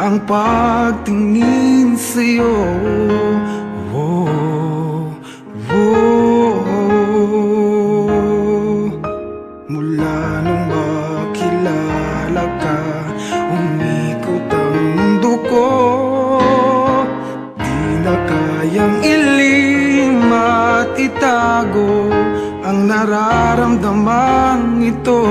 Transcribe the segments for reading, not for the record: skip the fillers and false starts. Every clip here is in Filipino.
ang pagtingin sa'yo. Oh, oh. Mula nung makilala ka, umikot ang mundo ko. Di na kayang ilim at itago ang nararamdaman ito.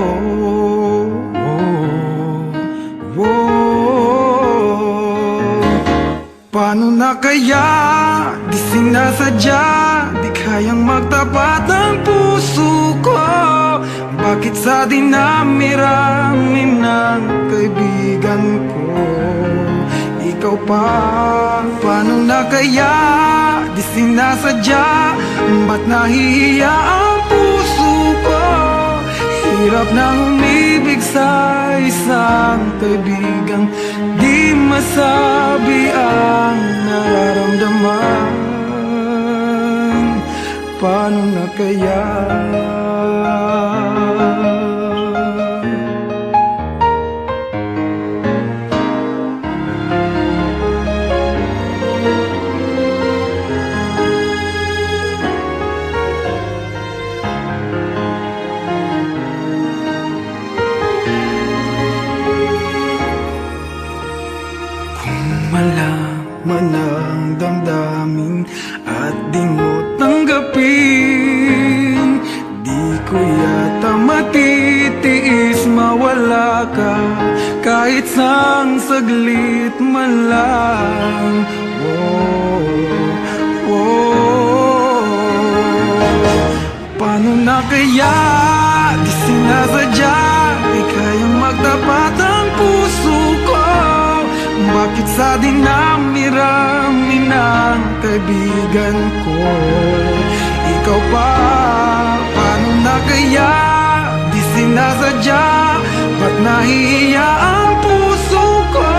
Paano na kaya? Di sinasadya, di kayang magtapat ang puso ko. Bakit sa dinami-rami ng kaibigan ko ikaw pa? Paano na kaya? Di sinasadya, ba't nahihiya ang puso ko? Hirap nang umibig sa isang kaibigang di masabi ang nararamdaman. Paano na kaya? Malaman ang damdamin at di mo tanggapin, di ko yata matitiis mawala ka kahit sang saglit man lang. Oh, oh. Paano na kaya? Di sinasadya, di kayang magtapat ang puso ko. Bakit sa dinami-rami ng kaibigan ko ikaw pa? Paano na kaya? Di sinasadya, ba't nahihiya ang puso ko?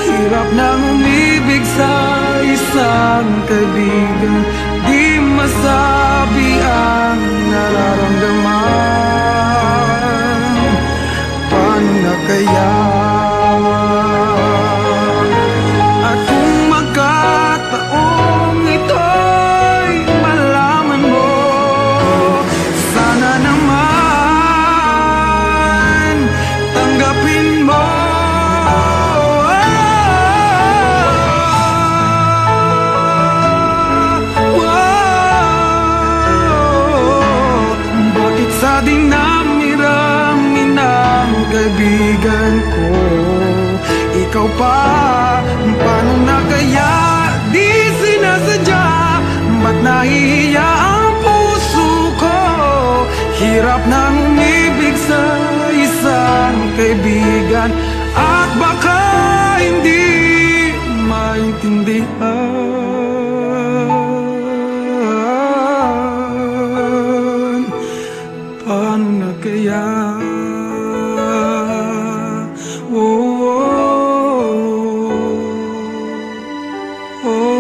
Hirap nang umibig sa isang kaibigan di masabi ang nararamdaman. Paano na kaya? Sa dinami-rami ng kaibigan ko ikaw pa? Paano na kaya? Di sinasadya, ba't nahihiya ang puso ko? Hirap nang umibig sa isang kaibigan at baka hindi maintindihan. Paano na kaya? Oh, oh, oh.